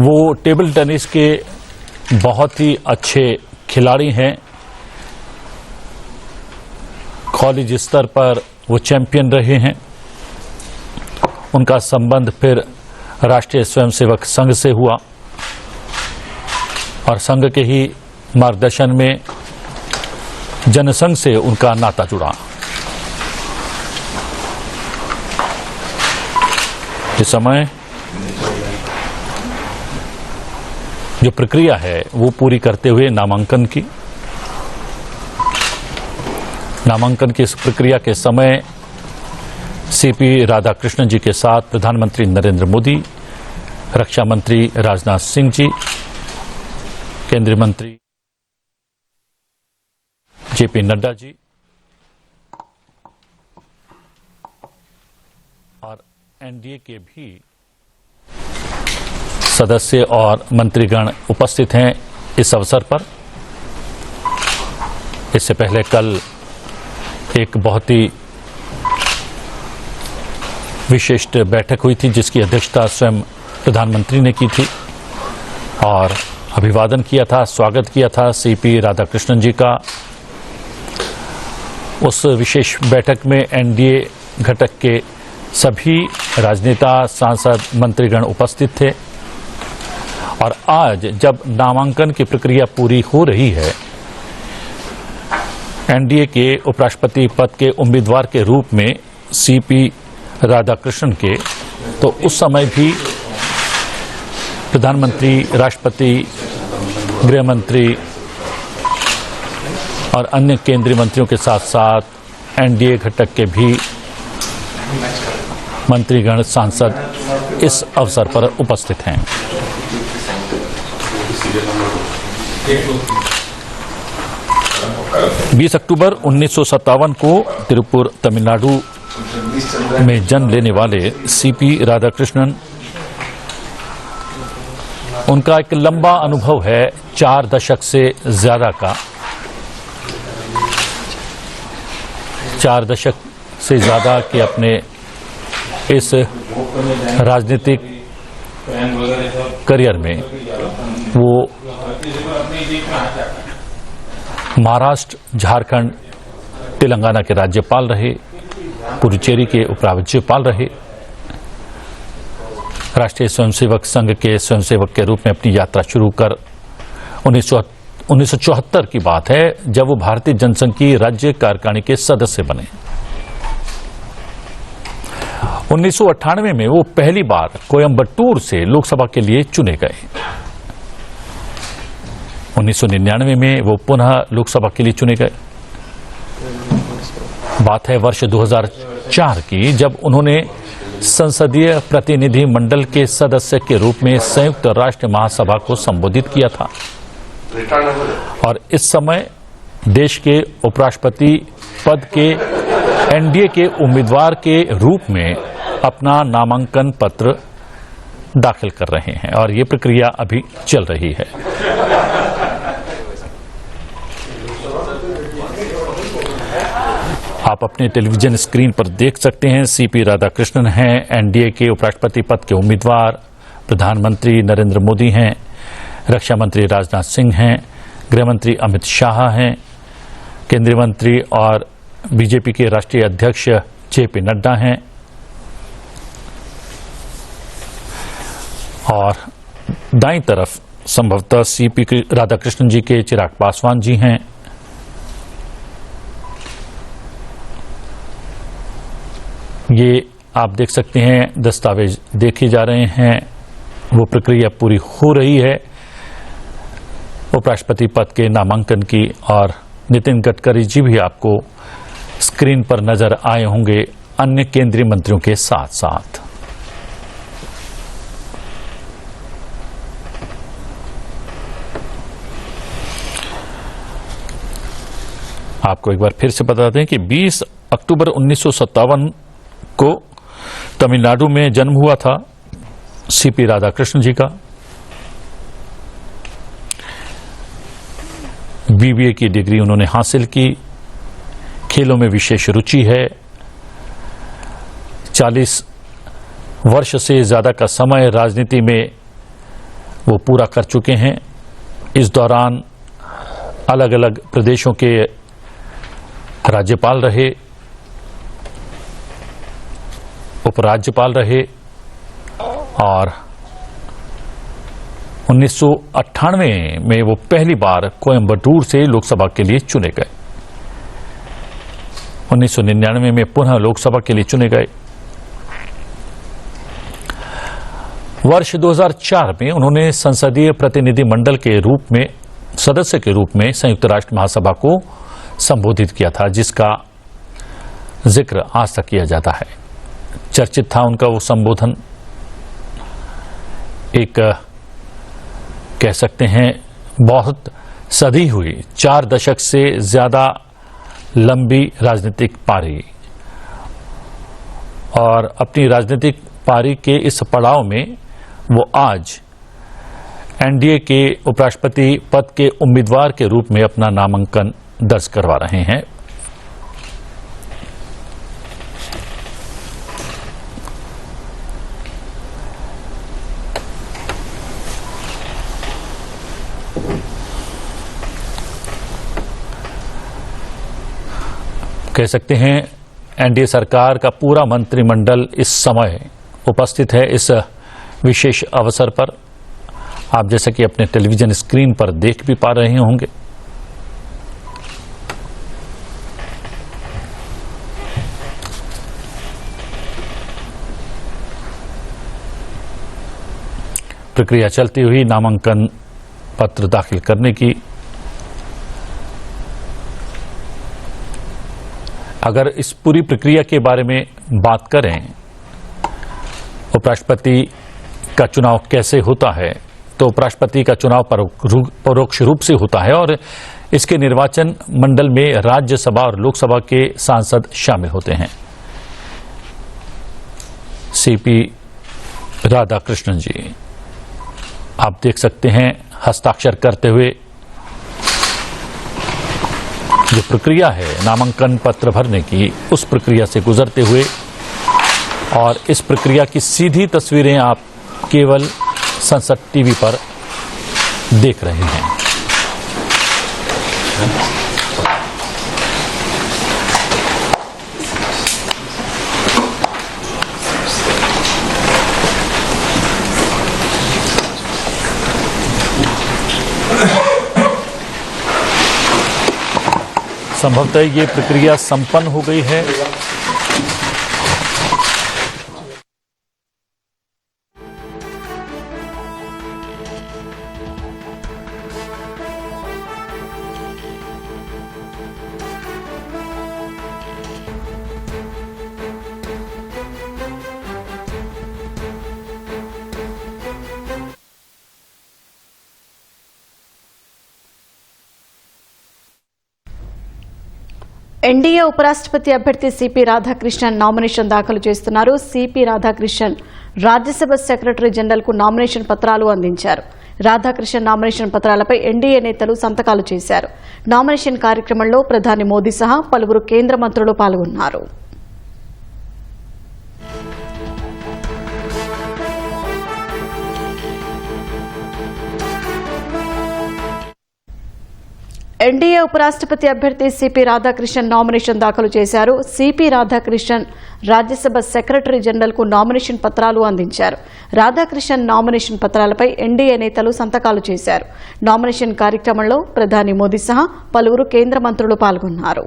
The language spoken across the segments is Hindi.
वो टेबल टेनिस के बहुत ही अच्छे खिलाड़ी हैं। कॉलेज स्तर पर वो चैंपियन रहे हैं। उनका संबंध फिर राष्ट्रीय स्वयंसेवक संघ से हुआ और संघ के ही मार्गदर्शन में जनसंघ से उनका नाता जुड़ा। इस समय जो प्रक्रिया है वो पूरी करते हुए नामांकन की इस प्रक्रिया के समय सीपी राधाकृष्णन जी के साथ प्रधानमंत्री नरेंद्र मोदी, रक्षा मंत्री राजनाथ सिंह जी, केंद्रीय मंत्री जेपी नड्डा जी और एनडीए के भी सदस्य और मंत्रीगण उपस्थित हैं इस अवसर पर। इससे पहले कल एक बहुत ही विशिष्ट बैठक हुई थी जिसकी अध्यक्षता स्वयं प्रधानमंत्री ने की थी और अभिवादन किया था, स्वागत किया था सीपी राधाकृष्णन जी का। उस विशेष बैठक में एनडीए घटक के सभी राजनेता, सांसद, मंत्रीगण उपस्थित थे और आज जब नामांकन की प्रक्रिया पूरी हो रही है, एनडीए के उपराष्ट्रपति पद के उम्मीदवार के रूप में सीपी राधाकृष्णन के, तो उस समय भी प्रधानमंत्री, राष्ट्रपति, गृह मंत्री और अन्य केंद्रीय मंत्रियों के साथ साथ एनडीए घटक के भी मंत्रीगण, सांसद इस अवसर पर उपस्थित हैं। 20 अक्टूबर 1957 को तिरुपुर, तमिलनाडु में जन्म लेने वाले सीपी राधाकृष्णन, उनका एक लंबा अनुभव है 4 दशक से ज्यादा का। 4 दशक से ज्यादा के अपने इस राजनीतिक करियर में वो महाराष्ट्र, झारखंड, तेलंगाना के राज्यपाल रहे, पुडुचेरी के उपराज्यपाल रहे, राष्ट्रीय स्वयंसेवक संघ के स्वयंसेवक के रूप में अपनी यात्रा शुरू कर 1974 की बात है जब वो भारतीय जनसंघ की राज्य कार्यकारिणी के सदस्य बने। 1998 में वो पहली बार कोयम्बटूर से लोकसभा के लिए चुने गए। 1999 में वो पुनः लोकसभा के लिए चुने गए। बात है वर्ष 2004 की, जब उन्होंने संसदीय प्रतिनिधि मंडल के सदस्य के रूप में संयुक्त राष्ट्र महासभा को संबोधित किया था और इस समय देश के उपराष्ट्रपति पद के एनडीए के उम्मीदवार के रूप में अपना नामांकन पत्र दाखिल कर रहे हैं और ये प्रक्रिया अभी चल रही है। आप अपने टेलीविजन स्क्रीन पर देख सकते हैं सीपी राधाकृष्णन हैं एनडीए के उपराष्ट्रपति पद के उम्मीदवार, प्रधानमंत्री नरेंद्र मोदी हैं, रक्षा मंत्री राजनाथ सिंह हैं, गृह मंत्री अमित शाह हैं, केंद्रीय मंत्री और बीजेपी के राष्ट्रीय अध्यक्ष जेपी नड्डा हैं और दाईं तरफ संभवतः सीपी राधाकृष्णन जी के चिराग पासवान जी हैं। ये आप देख सकते हैं दस्तावेज देखे जा रहे हैं, वो प्रक्रिया पूरी हो रही है उपराष्ट्रपति पद के नामांकन की और नितिन गडकरी जी भी आपको स्क्रीन पर नजर आए होंगे अन्य केंद्रीय मंत्रियों के साथ साथ। आपको एक बार फिर से बता दें कि 20 अक्टूबर 1957 को तमिलनाडु में जन्म हुआ था सीपी राधाकृष्णन जी का। बीबीए की डिग्री उन्होंने हासिल की। खेलों में विशेष रुचि है। 40 वर्ष से ज्यादा का समय राजनीति में वो पूरा कर चुके हैं। इस दौरान अलग अलग प्रदेशों के राज्यपाल रहे, उपराज्यपाल रहे और 1998 में वो पहली बार कोयंबटूर से लोकसभा के लिए चुने गए। 1999 में पुनः लोकसभा के लिए चुने गए। वर्ष 2004 में उन्होंने संसदीय प्रतिनिधि मंडल के रूप में सदस्य के रूप में संयुक्त राष्ट्र महासभा को संबोधित किया था, जिसका जिक्र आज तक किया जाता है। चर्चित था उनका वो संबोधन। एक कह सकते हैं बहुत सदी हुई 4 दशक से ज्यादा लंबी राजनीतिक पारी, और अपनी राजनीतिक पारी के इस पड़ाव में वो आज एनडीए के उपराष्ट्रपति पद के उम्मीदवार के रूप में अपना नामांकन दर्ज करवा रहे हैं। कह सकते हैं एनडीए सरकार का पूरा मंत्रिमंडल इस समय उपस्थित है इस विशेष अवसर पर। आप जैसा कि अपने टेलीविजन स्क्रीन पर देख भी पा रहे होंगे। प्रक्रिया चलती हुई नामांकन पत्र दाखिल करने की। अगर इस पूरी प्रक्रिया के बारे में बात करें, उपराष्ट्रपति का चुनाव कैसे होता है, तो उपराष्ट्रपति का चुनाव परोक्ष रूप से होता है और इसके निर्वाचन मंडल में राज्यसभा और लोकसभा के सांसद शामिल होते हैं। सीपी राधाकृष्णन जी आप देख सकते हैं हस्ताक्षर करते हुए। जो प्रक्रिया है नामांकन पत्र भरने की, उस प्रक्रिया से गुजरते हुए, और इस प्रक्रिया की सीधी तस्वीरें आप केवल संसद टीवी पर देख रहे हैं। संभवतः ये प्रक्रिया संपन्न हो गई है। ఎన్డీఏ ఉపరాష్ట్రపతి అభ్యర్థి సిపి రాధాకృష్ణన్ నామినేషన్ దాఖలు చేస్తున్నారు. CP Radhakrishnan Rajya Sabha secretary general కు నామినేషన్ పత్రాలు అందించారు. రాధాకృష్ణన్ నామినేషన్ పత్రాలపై ఎన్డీఏ నేతలు సంతకాలు చేశారు. నామినేషన్ కార్యక్రమంలో ప్రధాని మోదీ సహా పలువురు కేంద్ర మంత్రులు పాల్గొన్నారు. ఎన్డీఏ ఉపరాష్ట్రపతి అభ్యర్థి సిపి రాధాకృష్ణన్ నామినేషన్ దాఖలు చేశారు. CP Radhakrishnan Rajya Sabha secretary general కు నామినేషన్ పత్రాలు అందించారు. రాధాకృష్ణన్ నామినేషన్ పత్రాలపై ఎన్డీఏ నేతలు సంతకాలు చేశారు. నామినేషన్ కార్యక్రమంలో ప్రధాని మోదీ సహా పలువురు కేంద్ర మంత్రులు పాల్గొన్నారు.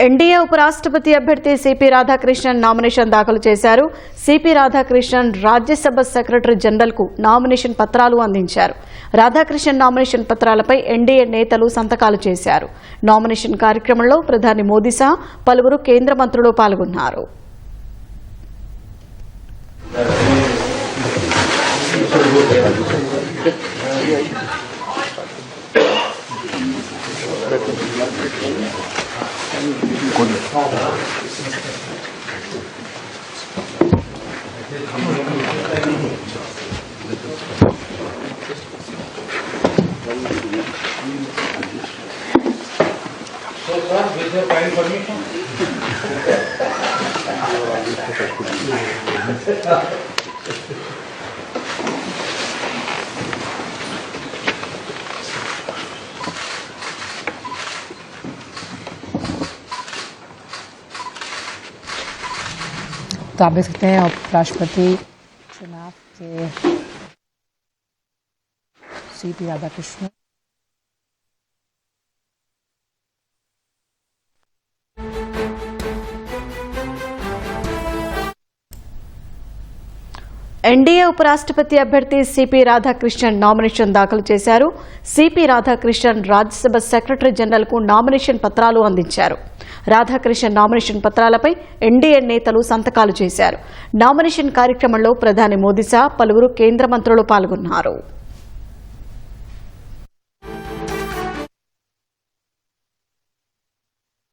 ఎన్డీఏ ఉపరాష్ట్రపతి అభ్యర్థి సిపి రాధాకృష్ణన్ నామినేషన్ దాఖలు చేశారు. CP Radhakrishnan Rajya Sabha secretary general కు నామినేషన్ పత్రాలు అందించారు. రాధాకృష్ణన్ నామినేషన్ పత్రాలపై ఎన్డీఏ నేతలు సంతకాలు చేశారు. నామినేషన్ కార్యక్రమంలో ప్రధాని మోదీ సహా పలువురు కేంద్ర మంత్రులు పాల్గొన్నారు. तो आप देख सकते हैं उपराष्ट्रपति चुनाव के सीपी राधाकृष्णन ఎన్డీఏ ఉపరాష్ట్రపతి అభ్యర్థి సిపి రాధాకృష్ణన్ నామినేషన్ దాఖలు చేశారు. CP Radhakrishnan Rajya Sabha secretary general కు నామినేషన్ పత్రాలు అందించారు. రాధాకృష్ణన్ నామినేషన్ పత్రాలపై ఎన్డీఏ నేతలు సంతకాలు చేశారు. నామినేషన్ కార్యక్రమంలో ప్రధాని మోదీ సహా పలువురు కేంద్ర మంత్రులు పాల్గొన్నారు.